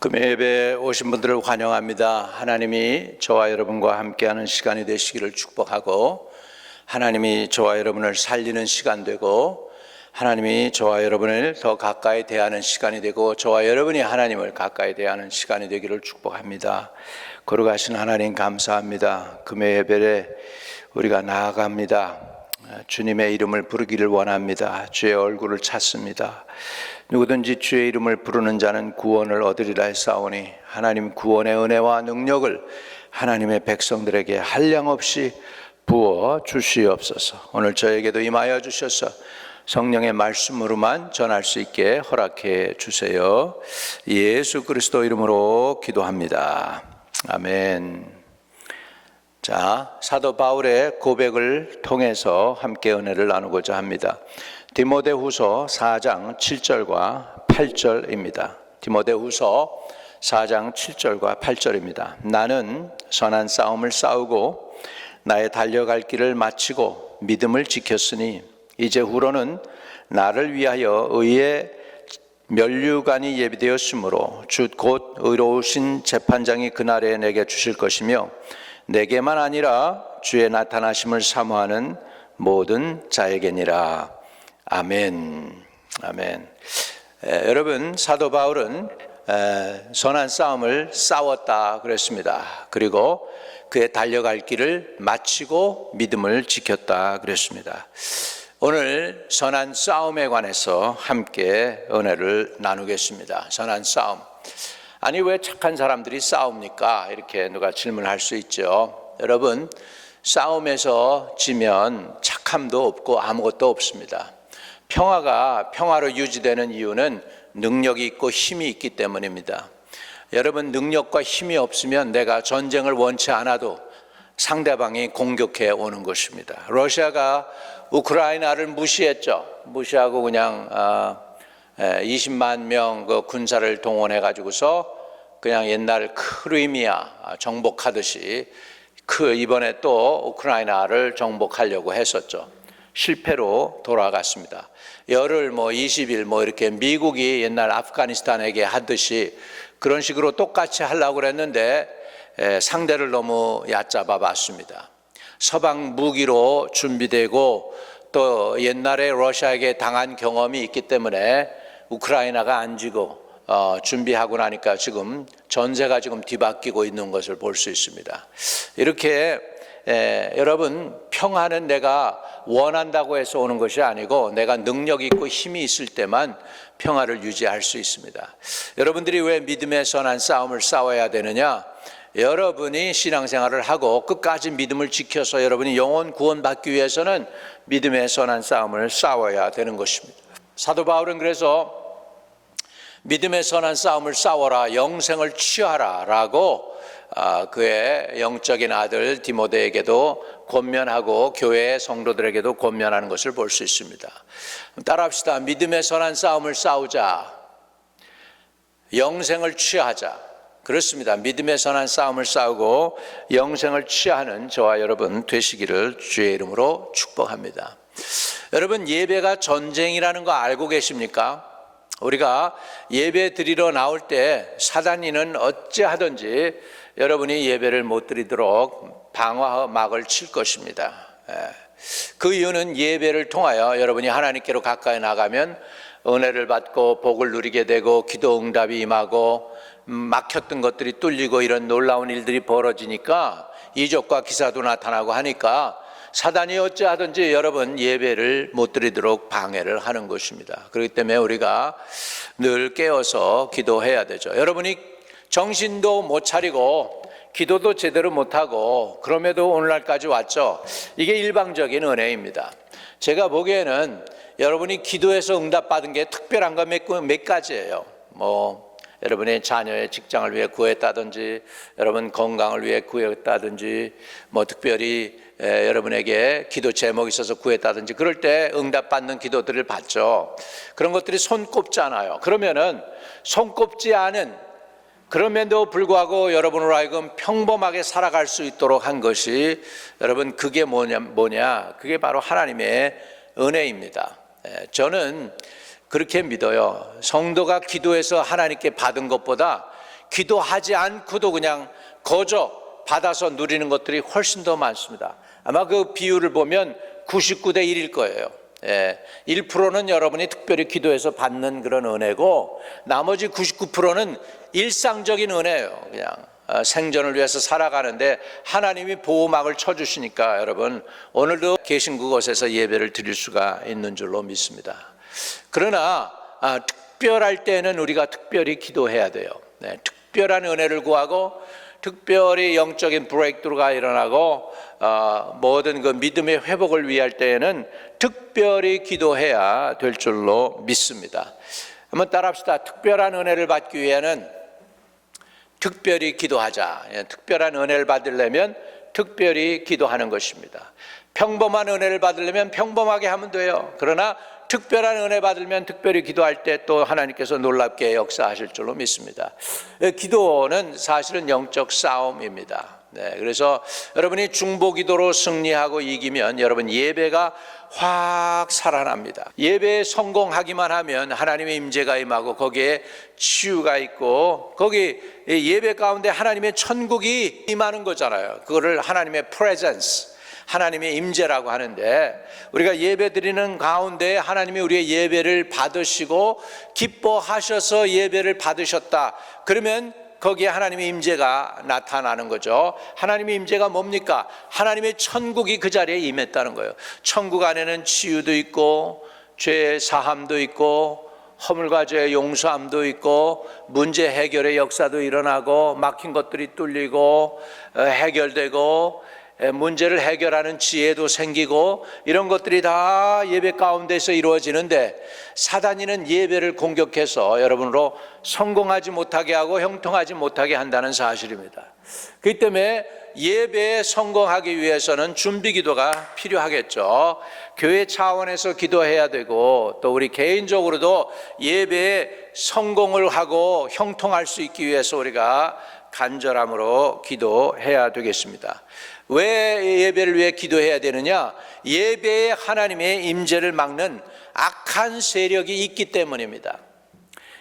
금요 예배에 오신 분들을 환영합니다. 하나님이 저와 여러분과 함께하는 시간이 되시기를 축복하고, 하나님이 저와 여러분을 살리는 시간 되고, 하나님이 저와 여러분을 더 가까이 대하는 시간이 되고, 저와 여러분이 하나님을 가까이 대하는 시간이 되기를 축복합니다. 거룩하신 하나님 감사합니다. 금요 예배에 우리가 나아갑니다. 주님의 이름을 부르기를 원합니다. 주의 얼굴을 찾습니다. 누구든지 주의 이름을 부르는 자는 구원을 얻으리라 했사오니, 하나님 구원의 은혜와 능력을 하나님의 백성들에게 한량없이 부어 주시옵소서. 오늘 저에게도 임하여 주셔서 성령의 말씀으로만 전할 수 있게 허락해 주세요. 예수 그리스도 이름으로 기도합니다. 아멘. 자, 사도 바울의 고백을 통해서 함께 은혜를 나누고자 합니다. 디모데후서 4장 7절과 8절입니다. 디모데후서 4장 7절과 8절입니다. 나는 선한 싸움을 싸우고 나의 달려갈 길을 마치고 믿음을 지켰으니 이제 후로는 나를 위하여 의의 면류관이 예비되었으므로 주 곧 의로우신 재판장이 그날에 내게 주실 것이며, 내게만 아니라 주의 나타나심을 사모하는 모든 자에게니라. 아멘. 아멘. 여러분, 사도 바울은 선한 싸움을 싸웠다 그랬습니다. 그리고 그의 달려갈 길을 마치고 믿음을 지켰다 그랬습니다. 오늘 선한 싸움에 관해서 함께 은혜를 나누겠습니다. 선한 싸움. 아니, 왜 착한 사람들이 싸웁니까? 이렇게 누가 질문할 수 있죠. 여러분, 싸움에서 지면 착함도 없고 아무것도 없습니다. 평화로 유지되는 이유는 능력이 있고 힘이 있기 때문입니다. 여러분, 능력과 힘이 없으면 내가 전쟁을 원치 않아도 상대방이 공격해 오는 것입니다. 러시아가 우크라이나를 무시하고 그냥 20만 명 그 군사를 동원해 가지고서 그냥 옛날 크리미아 정복하듯이 이번에 또 우크라이나를 정복하려고 했었죠. 실패로 돌아갔습니다. 열흘 20일 이렇게 미국이 옛날 아프가니스탄에게 하듯이 그런 식으로 똑같이 하려고 그랬는데 상대를 너무 얕잡아 봤습니다. 서방 무기로 준비되고 또 옛날에 러시아에게 당한 경험이 있기 때문에 우크라이나가 안 지고 준비하고 나니까 지금 전세가 지금 뒤바뀌고 있는 것을 볼 수 있습니다. 이렇게 여러분, 평화는 내가 원한다고 해서 오는 것이 아니고 내가 능력 있고 힘이 있을 때만 평화를 유지할 수 있습니다. 여러분들이 왜 믿음의 선한 싸움을 싸워야 되느냐? 여러분이 신앙생활을 하고 끝까지 믿음을 지켜서 여러분이 영혼 구원받기 위해서는 믿음의 선한 싸움을 싸워야 되는 것입니다. 사도 바울은 그래서 믿음의 선한 싸움을 싸워라, 영생을 취하라 라고 그의 영적인 아들 디모데에게도 권면하고 교회의 성도들에게도 권면하는 것을 볼 수 있습니다. 따라합시다. 믿음의 선한 싸움을 싸우자, 영생을 취하자. 그렇습니다. 믿음의 선한 싸움을 싸우고 영생을 취하는 저와 여러분 되시기를 주의 이름으로 축복합니다. 여러분, 예배가 전쟁이라는 거 알고 계십니까? 우리가 예배 드리러 나올 때 사단이는 어찌하든지 여러분이 예배를 못 드리도록 방어막을 칠 것입니다. 그 이유는 예배를 통하여 여러분이 하나님께로 가까이 나가면 은혜를 받고 복을 누리게 되고 기도 응답이 임하고 막혔던 것들이 뚫리고 이런 놀라운 일들이 벌어지니까 이적과 기사도 나타나고 하니까 사단이 어찌하든지 여러분 예배를 못 드리도록 방해를 하는 것입니다. 그렇기 때문에 우리가 늘 깨어서 기도해야 되죠. 여러분이 정신도 못 차리고 기도도 제대로 못하고 그럼에도 오늘날까지 왔죠. 이게 일방적인 은혜입니다. 제가 보기에는 여러분이 기도해서 응답받은 게 특별한 거 몇 가지예요. 여러분의 자녀의 직장을 위해 구했다든지, 여러분 건강을 위해 구했다든지, 특별히 여러분에게 기도 제목이 있어서 구했다든지, 그럴 때 응답받는 기도들을 받죠. 그런 것들이 손꼽잖아요. 그러면은 손꼽지 않은, 그럼에도 불구하고 여러분으로 하여금 평범하게 살아갈 수 있도록 한 것이 여러분 그게 뭐냐? 그게 바로 하나님의 은혜입니다. 저는 그렇게 믿어요. 성도가 기도해서 하나님께 받은 것보다 기도하지 않고도 그냥 거저 받아서 누리는 것들이 훨씬 더 많습니다. 아마 그 비율을 보면 99대 1일 거예요. 1%는 여러분이 특별히 기도해서 받는 그런 은혜고, 나머지 99%는 일상적인 은혜예요. 그냥 생존을 위해서 살아가는데 하나님이 보호막을 쳐주시니까 여러분 오늘도 계신 그곳에서 예배를 드릴 수가 있는 줄로 믿습니다. 그러나 특별할 때는 우리가 특별히 기도해야 돼요. 특별한 은혜를 구하고 특별히 영적인 브레이크트루가 일어나고 모든 그 믿음의 회복을 위할 때에는 특별히 기도해야 될 줄로 믿습니다. 한번 따라합시다. 특별한 은혜를 받기 위해는 특별히 기도하자. 특별한 은혜를 받으려면 특별히 기도하는 것입니다. 평범한 은혜를 받으려면 평범하게 하면 돼요. 그러나 특별한 은혜 받으면 특별히 기도할 때 또 하나님께서 놀랍게 역사하실 줄로 믿습니다. 기도는 사실은 영적 싸움입니다. 그래서 여러분이 중보기도로 승리하고 이기면 여러분 예배가 확 살아납니다. 예배에 성공하기만 하면 하나님의 임재가 임하고 거기에 치유가 있고 거기 예배 가운데 하나님의 천국이 임하는 거잖아요. 그거를 하나님의 프레젠스, 하나님의 임재라고 하는데, 우리가 예배 드리는 가운데 하나님이 우리의 예배를 받으시고 기뻐하셔서 예배를 받으셨다. 그러면 거기에 하나님의 임재가 나타나는 거죠. 하나님의 임재가 뭡니까? 하나님의 천국이 그 자리에 임했다는 거예요. 천국 안에는 치유도 있고 죄 사함도 있고 허물과 죄의 용서함도 있고 문제 해결의 역사도 일어나고 막힌 것들이 뚫리고 해결되고 문제를 해결하는 지혜도 생기고 이런 것들이 다 예배 가운데서 이루어지는데, 사단이는 예배를 공격해서 여러분으로 성공하지 못하게 하고 형통하지 못하게 한다는 사실입니다. 그렇기 때문에 예배에 성공하기 위해서는 준비 기도가 필요하겠죠. 교회 차원에서 기도해야 되고 또 우리 개인적으로도 예배에 성공을 하고 형통할 수 있기 위해서 우리가 간절함으로 기도해야 되겠습니다. 왜 예배를 위해 기도해야 되느냐? 예배에 하나님의 임재를 막는 악한 세력이 있기 때문입니다.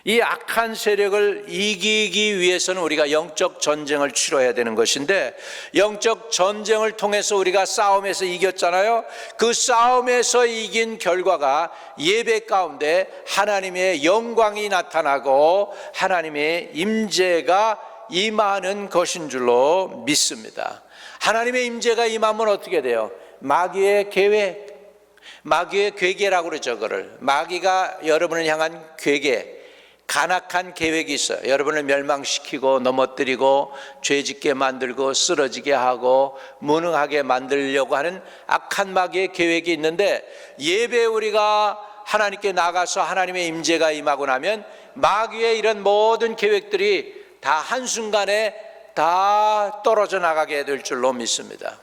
이 악한 세력을 이기기 위해서는 우리가 영적 전쟁을 치러야 되는 것인데, 영적 전쟁을 통해서 우리가 싸움에서 이겼잖아요. 그 싸움에서 이긴 결과가 예배 가운데 하나님의 영광이 나타나고 하나님의 임재가 임하는 것인 줄로 믿습니다. 하나님의 임재가 임하면 어떻게 돼요? 마귀의 계획, 마귀의 괴계라고 그러죠. 그걸 마귀가 여러분을 향한 괴계, 간악한 계획이 있어요. 여러분을 멸망시키고 넘어뜨리고 죄짓게 만들고 쓰러지게 하고 무능하게 만들려고 하는 악한 마귀의 계획이 있는데, 예배에 우리가 하나님께 나가서 하나님의 임재가 임하고 나면 마귀의 이런 모든 계획들이 다 한순간에 다 떨어져 나가게 될 줄로 믿습니다.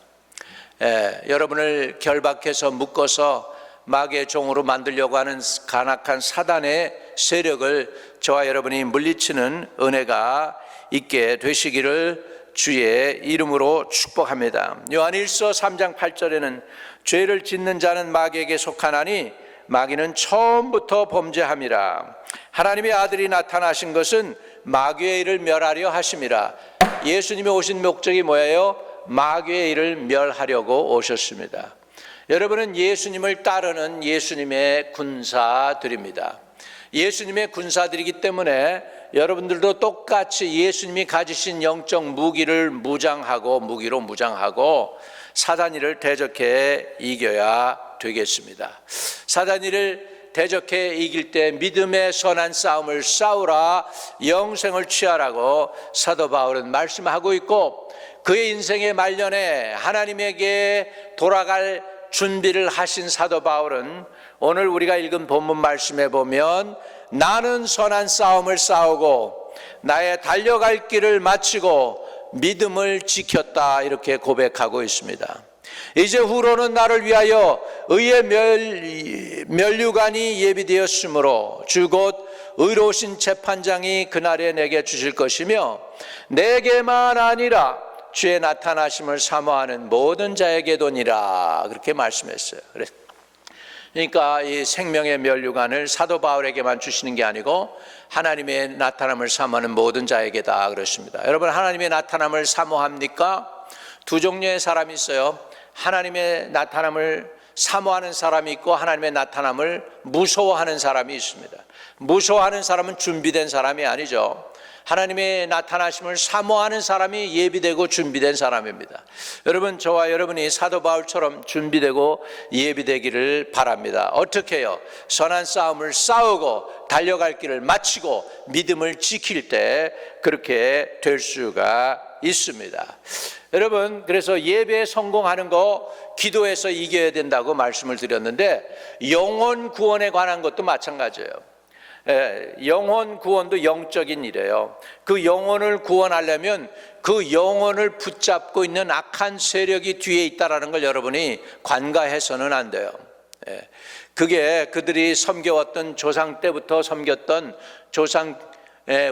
여러분을 결박해서 묶어서 마귀의 종으로 만들려고 하는 간악한 사단의 세력을 저와 여러분이 물리치는 은혜가 있게 되시기를 주의 이름으로 축복합니다. 요한일서 3장 8절에는 죄를 짓는 자는 마귀에게 속하나니 마귀는 처음부터 범죄함이라. 하나님의 아들이 나타나신 것은 마귀의 일을 멸하려 하심이라. 예수님이 오신 목적이 뭐예요? 마귀의 일을 멸하려고 오셨습니다. 여러분은 예수님을 따르는 예수님의 군사들입니다. 예수님의 군사들이기 때문에 여러분들도 똑같이 예수님이 가지신 영적 무기를 무기로 무장하고 사단이를 대적해 이겨야 되겠습니다. 사단이를 대적해 이길 때 믿음의 선한 싸움을 싸우라, 영생을 취하라고 사도 바울은 말씀하고 있고, 그의 인생의 말년에 하나님에게 돌아갈 준비를 하신 사도 바울은 오늘 우리가 읽은 본문 말씀에 보면 나는 선한 싸움을 싸우고 나의 달려갈 길을 마치고 믿음을 지켰다, 이렇게 고백하고 있습니다. 이제 후로는 나를 위하여 의의 면류관이 예비되었으므로 주 곧 의로우신 재판장이 그날에 내게 주실 것이며 내게만 아니라 주의 나타나심을 사모하는 모든 자에게도니라, 그렇게 말씀했어요. 그래서 그러니까 이 생명의 면류관을 사도 바울에게만 주시는 게 아니고 하나님의 나타남을 사모하는 모든 자에게 다 그렇습니다. 여러분, 하나님의 나타남을 사모합니까? 두 종류의 사람이 있어요. 하나님의 나타남을 사모하는 사람이 있고 하나님의 나타남을 무서워하는 사람이 있습니다. 무서워하는 사람은 준비된 사람이 아니죠. 하나님의 나타나심을 사모하는 사람이 예비되고 준비된 사람입니다. 여러분, 저와 여러분이 사도 바울처럼 준비되고 예비되기를 바랍니다. 어떻게 해요? 선한 싸움을 싸우고 달려갈 길을 마치고 믿음을 지킬 때 그렇게 될 수가 있습니다. 여러분, 그래서 예배에 성공하는 거 기도해서 이겨야 된다고 말씀을 드렸는데 영혼 구원에 관한 것도 마찬가지예요. 영혼 구원도 영적인 일이에요. 그 영혼을 구원하려면 그 영혼을 붙잡고 있는 악한 세력이 뒤에 있다는 걸 여러분이 관가해서는 안 돼요. 그게 그들이 섬겨왔던 조상 때부터 섬겼던 조상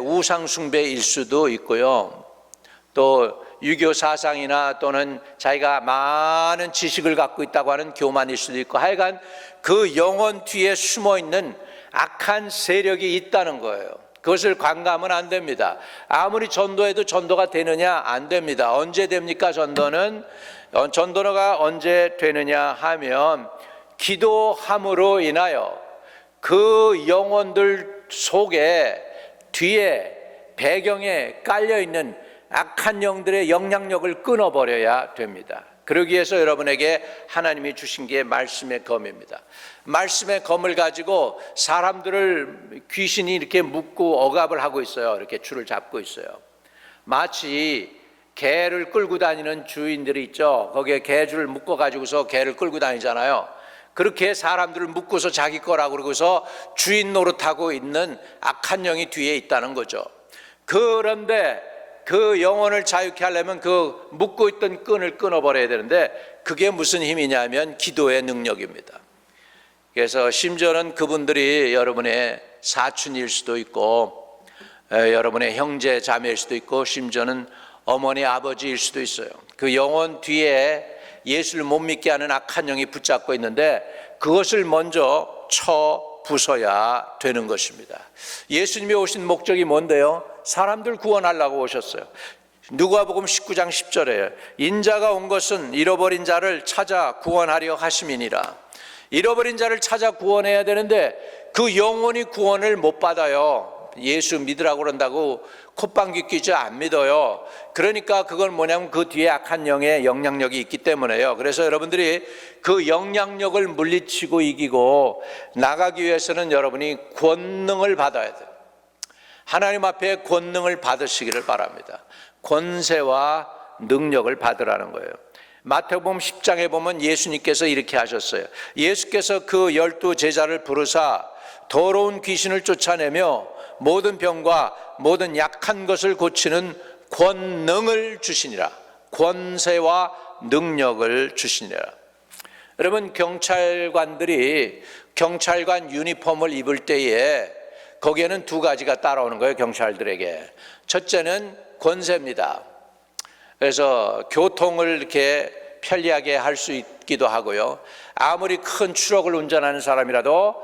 우상 숭배일 수도 있고요. 또 유교 사상이나 또는 자기가 많은 지식을 갖고 있다고 하는 교만일 수도 있고, 하여간 그 영혼 뒤에 숨어있는 악한 세력이 있다는 거예요. 그것을 관가하면 안 됩니다. 아무리 전도해도 전도가 되느냐? 안 됩니다. 언제 됩니까? 전도가 언제 되느냐 하면 기도함으로 인하여 그 영혼들 속에 뒤에 배경에 깔려있는 악한 영들의 영향력을 끊어버려야 됩니다. 그러기 위해서 여러분에게 하나님이 주신 게 말씀의 검입니다. 말씀의 검을 가지고 사람들을 귀신이 이렇게 묶고 억압을 하고 있어요. 이렇게 줄을 잡고 있어요. 마치 개를 끌고 다니는 주인들이 있죠. 거기에 개줄을 묶어 가지고서 개를 끌고 다니잖아요. 그렇게 사람들을 묶고서 자기 거라고 그러고서 주인 노릇하고 있는 악한 영이 뒤에 있다는 거죠. 그런데 그 영혼을 자유케 하려면 그 묶고 있던 끈을 끊어버려야 되는데 그게 무슨 힘이냐면 기도의 능력입니다. 그래서 심지어는 그분들이 여러분의 사촌일 수도 있고 여러분의 형제 자매일 수도 있고 심지어는 어머니 아버지일 수도 있어요. 그 영혼 뒤에 예수를 못 믿게 하는 악한 영이 붙잡고 있는데 그것을 먼저 쳐 부숴야 되는 것입니다. 예수님이 오신 목적이 뭔데요? 사람들 구원하려고 오셨어요. 누가복음 19장 10절에 인자가 온 것은 잃어버린 자를 찾아 구원하려 하심이니라. 잃어버린 자를 찾아 구원해야 되는데 그 영혼이 구원을 못 받아요. 예수 믿으라고 그런다고 콧방귀 뀌지 안 믿어요. 그러니까 그건 뭐냐면 그 뒤에 악한 영의 영향력이 있기 때문에요. 그래서 여러분들이 그 영향력을 물리치고 이기고 나가기 위해서는 여러분이 권능을 받아야 돼요. 하나님 앞에 권능을 받으시기를 바랍니다. 권세와 능력을 받으라는 거예요. 마태복음 10장에 보면 예수님께서 이렇게 하셨어요. 예수께서 그 12 제자를 부르사 더러운 귀신을 쫓아내며 모든 병과 모든 약한 것을 고치는 권능을 주시니라. 권세와 능력을 주시니라. 여러분, 경찰관들이 경찰관 유니폼을 입을 때에 거기에는 두 가지가 따라오는 거예요. 경찰들에게. 첫째는 권세입니다. 그래서 교통을 이렇게 편리하게 할 수 있기도 하고요. 아무리 큰 트럭을 운전하는 사람이라도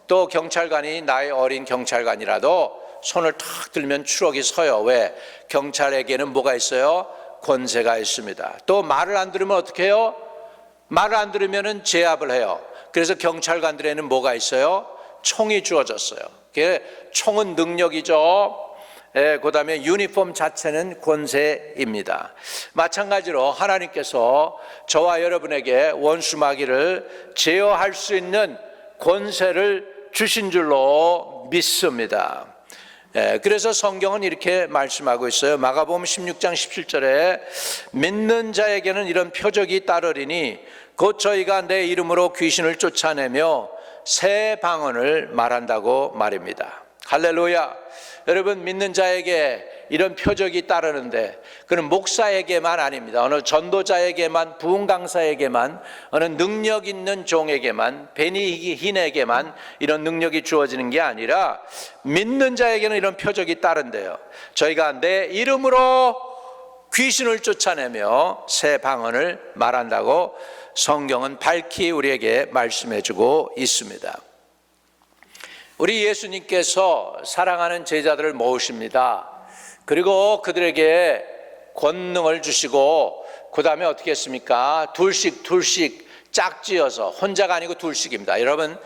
또 경찰관이 나이 어린 경찰관이라도 손을 탁 들면 트럭이 서요. 왜? 경찰에게는 뭐가 있어요? 권세가 있습니다. 또 말을 안 들으면 어떻게 해요? 말을 안 들으면 제압을 해요. 그래서 경찰관들에는 뭐가 있어요? 총이 주어졌어요. 총은 능력이죠. 그 다음에 유니폼 자체는 권세입니다. 마찬가지로 하나님께서 저와 여러분에게 원수 마귀를 제어할 수 있는 권세를 주신 줄로 믿습니다. 그래서 성경은 이렇게 말씀하고 있어요. 마가복음 16장 17절에 믿는 자에게는 이런 표적이 따르리니 곧 저희가 내 이름으로 귀신을 쫓아내며 새 방언을 말한다고 말입니다. 할렐루야. 여러분, 믿는 자에게 이런 표적이 따르는데 그는 목사에게만 아닙니다. 어느 전도자에게만, 부흥 강사에게만, 어느 능력 있는 종에게만, 베니힌에게만 이런 능력이 주어지는 게 아니라 믿는 자에게는 이런 표적이 따른대요. 저희가 내 이름으로 귀신을 쫓아내며 새 방언을 말한다고 성경은 밝히 우리에게 말씀해주고 있습니다. 우리 예수님께서 사랑하는 제자들을 모으십니다. 그리고 그들에게 권능을 주시고 그 다음에 어떻게 했습니까? 둘씩 짝지어서, 혼자가 아니고 둘씩입니다. 여러분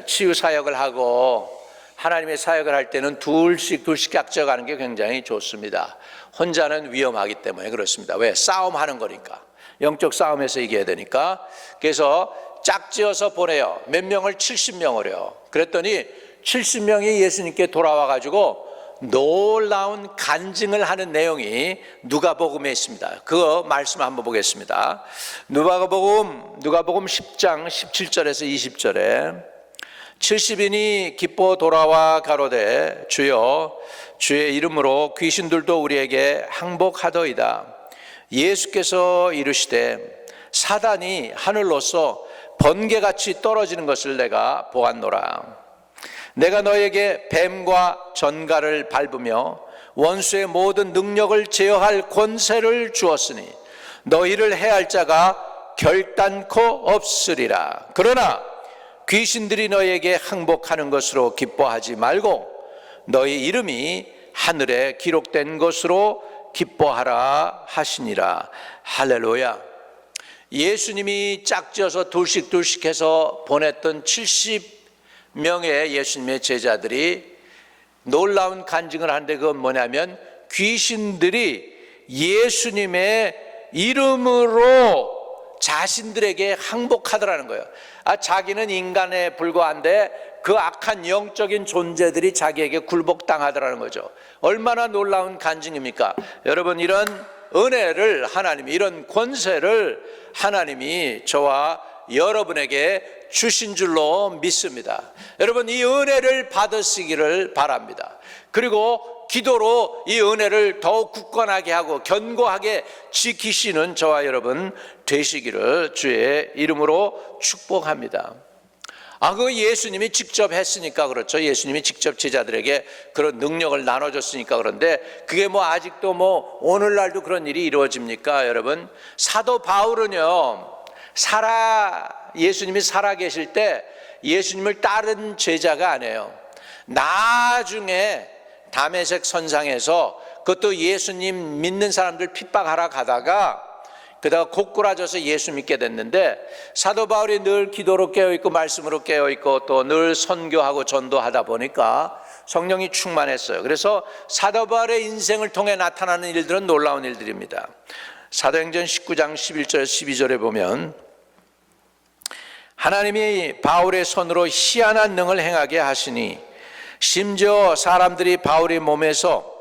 치유 사역을 하고 하나님의 사역을 할 때는 둘씩 짝지어가는 게 굉장히 좋습니다. 혼자는 위험하기 때문에 그렇습니다. 왜? 싸움하는 거니까. 영적 싸움에서 이겨야 되니까. 그래서 짝지어서 보내요. 몇 명을? 70명을요. 그랬더니 70명이 예수님께 돌아와 가지고 놀라운 간증을 하는 내용이 누가복음에 있습니다. 그 말씀 한번 보겠습니다. 누가복음 10장 17절에서 20절에 70인이 기뻐 돌아와 가로되 주여 주의 이름으로 귀신들도 우리에게 항복하더이다. 예수께서 이르시되 사단이 하늘로서 번개같이 떨어지는 것을 내가 보았노라. 내가 너에게 뱀과 전갈을 밟으며 원수의 모든 능력을 제어할 권세를 주었으니 너희를 해할 자가 결단코 없으리라. 그러나 귀신들이 너희에게 항복하는 것으로 기뻐하지 말고 너희 이름이 하늘에 기록된 것으로 기뻐하라 하시니라. 할렐루야. 예수님이 짝지어서 둘씩 해서 보냈던 70명의 예수님의 제자들이 놀라운 간증을 하는데 그건 뭐냐면 귀신들이 예수님의 이름으로 자신들에게 항복하더라는 거예요. 자기는 인간에 불과한데 그 악한 영적인 존재들이 자기에게 굴복당하더라는 거죠. 얼마나 놀라운 간증입니까? 여러분, 이런 은혜를 하나님이, 이런 권세를 하나님이 저와 여러분에게 주신 줄로 믿습니다. 여러분, 이 은혜를 받으시기를 바랍니다. 그리고 기도로 이 은혜를 더욱 굳건하게 하고 견고하게 지키시는 저와 여러분 되시기를 주의 이름으로 축복합니다. 그 예수님이 직접 했으니까 그렇죠. 예수님이 직접 제자들에게 그런 능력을 나눠줬으니까 그런데 그게 아직도 오늘날도 그런 일이 이루어집니까? 여러분, 사도 바울은요, 예수님이 살아계실 때 예수님을 따른 제자가 아니에요. 나중에 다메섹 선상에서 그것도 예수님 믿는 사람들 핍박하러 가다가 그다가 고꾸라져서 예수 믿게 됐는데 사도 바울이 늘 기도로 깨어있고 말씀으로 깨어있고 또 늘 선교하고 전도하다 보니까 성령이 충만했어요. 그래서 사도 바울의 인생을 통해 나타나는 일들은 놀라운 일들입니다. 사도행전 19장 11절 12절에 보면 하나님이 바울의 손으로 희한한 능을 행하게 하시니 심지어 사람들이 바울의 몸에서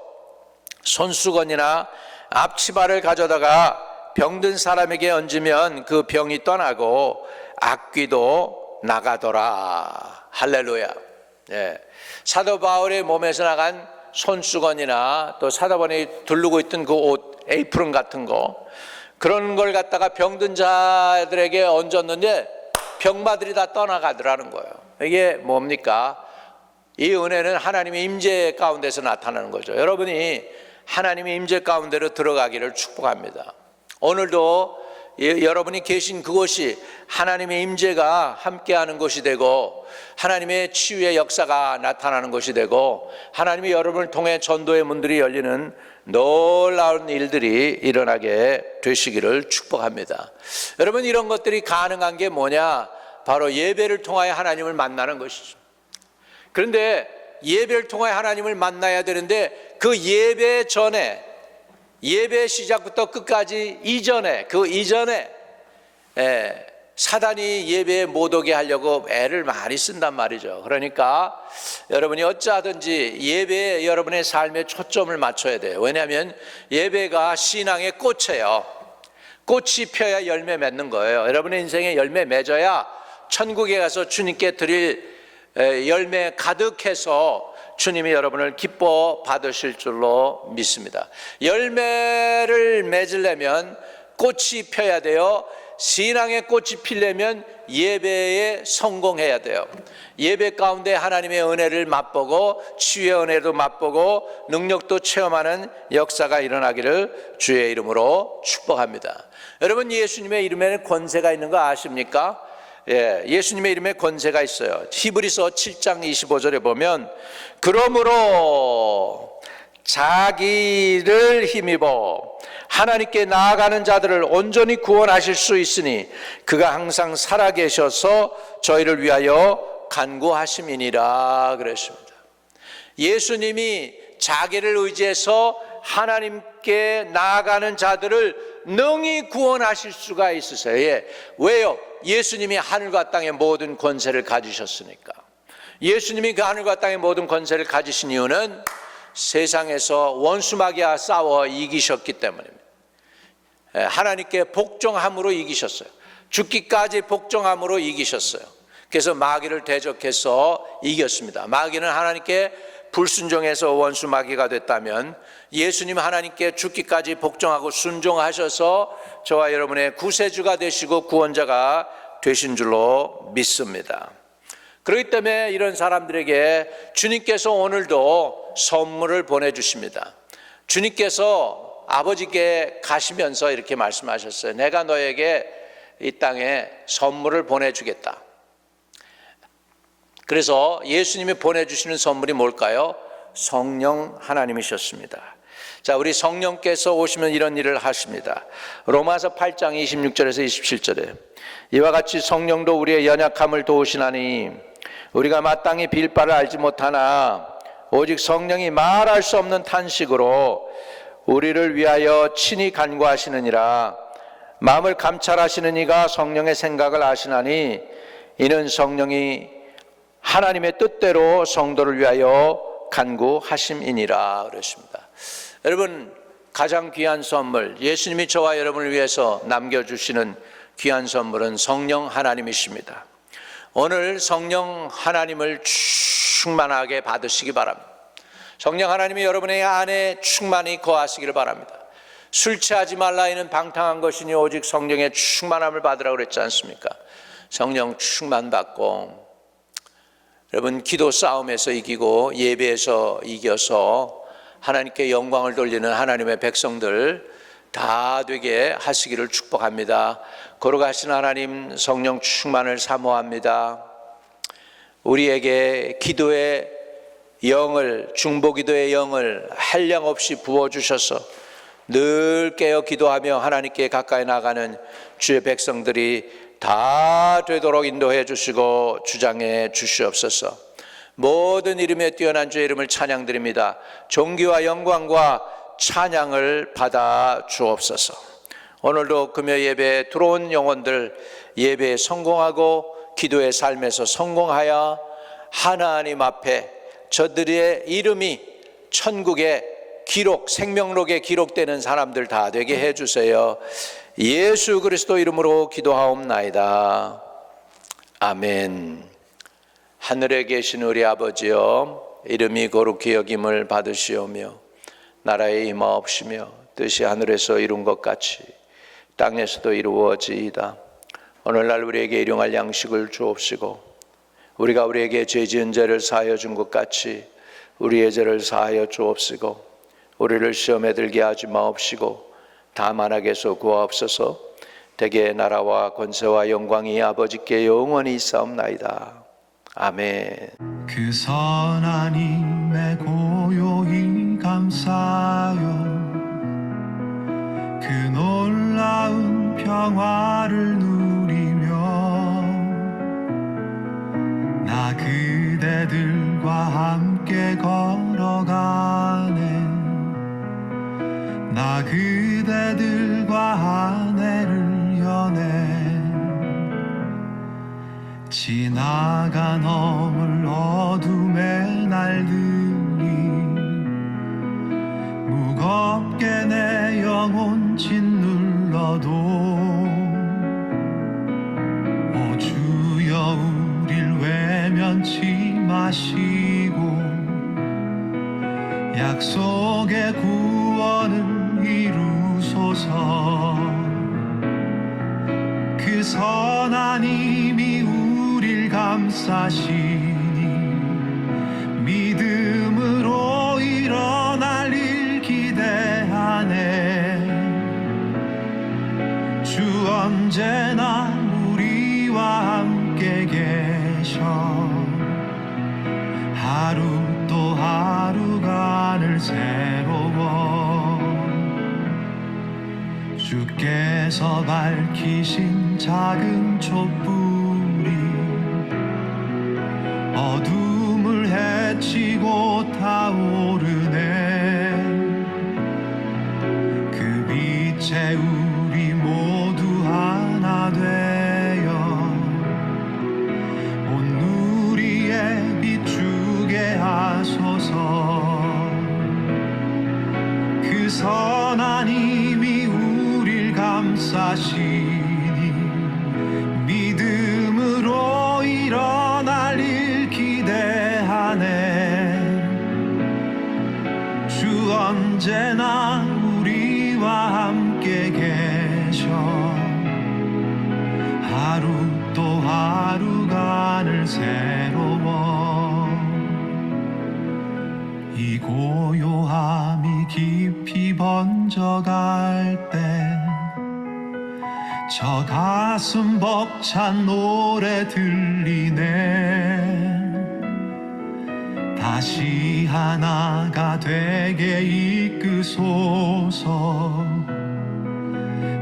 손수건이나 앞치마를 가져다가 병든 사람에게 얹으면 그 병이 떠나고 악귀도 나가더라. 할렐루야. 사도 바울의 몸에서 나간 손수건이나 또 사도 바울이 두르고 있던 그 옷, 에이프론 같은 거, 그런 걸 갖다가 병든 자들에게 얹었는데 병마들이 다 떠나가더라는 거예요. 이게 뭡니까? 이 은혜는 하나님의 임재 가운데서 나타나는 거죠. 여러분이 하나님의 임재 가운데로 들어가기를 축복합니다. 오늘도 여러분이 계신 그곳이 하나님의 임재가 함께하는 곳이 되고 하나님의 치유의 역사가 나타나는 곳이 되고 하나님이 여러분을 통해 전도의 문들이 열리는 놀라운 일들이 일어나게 되시기를 축복합니다. 여러분, 이런 것들이 가능한 게 뭐냐? 바로 예배를 통하여 하나님을 만나는 것이죠. 그런데 예배를 통하여 하나님을 만나야 되는데 그 예배 전에, 예배 시작부터 끝까지 이전에, 그 이전에 사단이 예배에 못 오게 하려고 애를 많이 쓴단 말이죠. 그러니까 여러분이 어찌하든지 예배에 여러분의 삶에 초점을 맞춰야 돼요. 왜냐하면 예배가 신앙의 꽃이에요. 꽃이 펴야 열매 맺는 거예요. 여러분의 인생에 열매 맺어야 천국에 가서 주님께 드릴 열매 가득해서 주님이 여러분을 기뻐 받으실 줄로 믿습니다. 열매를 맺으려면 꽃이 펴야 돼요. 신앙의 꽃이 피려면 예배에 성공해야 돼요. 예배 가운데 하나님의 은혜를 맛보고 치유의 은혜도 맛보고 능력도 체험하는 역사가 일어나기를 주의 이름으로 축복합니다. 여러분, 예수님의 이름에는 권세가 있는 거 아십니까? 예수님의 이름에 권세가 있어요. 히브리서 7장 25절에 보면 그러므로 자기를 힘입어 하나님께 나아가는 자들을 온전히 구원하실 수 있으니 그가 항상 살아계셔서 저희를 위하여 간구하심이니라 그랬습니다. 예수님이 자기를 의지해서 하나님께 나아가는 자들을 능히 구원하실 수가 있으세요. 왜요? 예수님이 하늘과 땅의 모든 권세를 가지셨으니까. 예수님이 그 하늘과 땅의 모든 권세를 가지신 이유는 세상에서 원수마귀와 싸워 이기셨기 때문입니다. 하나님께 복종함으로 이기셨어요. 죽기까지 복종함으로 이기셨어요. 그래서 마귀를 대적해서 이겼습니다. 마귀는 하나님께 불순종해서 원수 마귀가 됐다면 예수님 하나님께 죽기까지 복종하고 순종하셔서 저와 여러분의 구세주가 되시고 구원자가 되신 줄로 믿습니다. 그렇기 때문에 이런 사람들에게 주님께서 오늘도 선물을 보내주십니다. 주님께서 아버지께 가시면서 이렇게 말씀하셨어요. 내가 너에게 이 땅에 선물을 보내주겠다. 그래서 예수님이 보내주시는 선물이 뭘까요? 성령 하나님이셨습니다. 자, 우리 성령께서 오시면 이런 일을 하십니다. 로마서 8장 26절에서 27절에 이와 같이 성령도 우리의 연약함을 도우시나니 우리가 마땅히 빌 바를 알지 못하나 오직 성령이 말할 수 없는 탄식으로 우리를 위하여 친히 간구하시느니라. 마음을 감찰하시는 이가 성령의 생각을 아시나니 이는 성령이 하나님의 뜻대로 성도를 위하여 간구하심이니라 그랬습니다. 여러분, 가장 귀한 선물, 예수님이 저와 여러분을 위해서 남겨주시는 귀한 선물은 성령 하나님이십니다. 오늘 성령 하나님을 충만하게 받으시기 바랍니다. 성령 하나님이 여러분의 안에 충만히 거하시기를 바랍니다. 술 취하지 말라 이는 방탕한 것이니 오직 성령의 충만함을 받으라고 그랬지 않습니까? 성령 충만 받고 여러분, 기도 싸움에서 이기고 예배에서 이겨서 하나님께 영광을 돌리는 하나님의 백성들 다 되게 하시기를 축복합니다. 거룩하신 하나님, 성령 충만을 사모합니다. 우리에게 기도의 영을, 중보기도의 영을 한량없이 부어주셔서 늘 깨어 기도하며 하나님께 가까이 나가는 주의 백성들이 다 되도록 인도해 주시고 주장해 주시옵소서. 모든 이름에 뛰어난 주의 이름을 찬양드립니다. 존귀와 영광과 찬양을 받아 주옵소서. 오늘도 금요 예배에 들어온 영혼들 예배에 성공하고 기도의 삶에서 성공하여 하나님 앞에 저들의 이름이 천국의 기록, 생명록에 기록되는 사람들 다 되게 해주세요. 예수 그리스도 이름으로 기도하옵나이다. 아멘. 하늘에 계신 우리 아버지여, 이름이 거룩히 여김을 받으시오며 나라에 임하옵시며 뜻이 하늘에서 이룬 것 같이 땅에서도 이루어지이다. 오늘날 우리에게 일용할 양식을 주옵시고 우리가 우리에게 죄 지은 죄를 사하여 준 것 같이 우리의 죄를 사하여 주옵시고 우리를 시험에 들게 하지 마옵시고 다만 악에서 구하옵소서. 대개 나라와 권세와 영광이 아버지께 영원히 있사옵나이다. 아멘. 그 선한 힘에 고요히 감사하여 그 놀라운 평화를 누리며 나 그대들과 함께 걸어가네. 나 그대들과 아내를 여네. 지나간 어물 어둠의 날들이 무겁게 내 영혼 짓눌러도 오 주여 우릴 외면치 마시고 약속의 구원은 이루소서. 그 선한 힘이 우릴 감싸시니 믿음으로 일어날 일 기대하네. 주 언제나 우리와 함께 계셔. 하루 또 하루가 늘 새로워. 주께서 밝히신 작은 촛불이 어둠을 헤치고 타오르네. 그 빛에 우리 모두 하나 되어 온 누리에 비추게 하소서. 그 선한 힘이 우릴 감싸시니 믿음으로 일어날 일 기대하네. 주 언제나 우리와 함께 계셔. 하루 또 하루가 늘 새로워. 이 고요함이 깊이 번져갈 때 저 가슴 벅찬 노래 들리네. 다시 하나가 되게 이끄소서.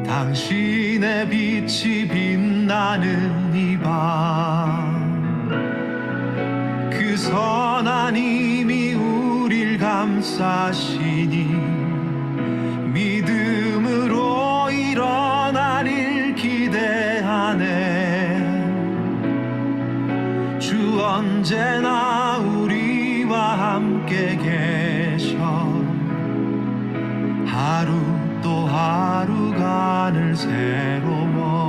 당신의 빛이 빛나는 이 밤. 그 선한 힘이 우릴 감싸시니 믿음으로 일어날 일 기대하네. 주 언제나 우리와 함께 계셔. 하루 또 하루가 늘 새로워.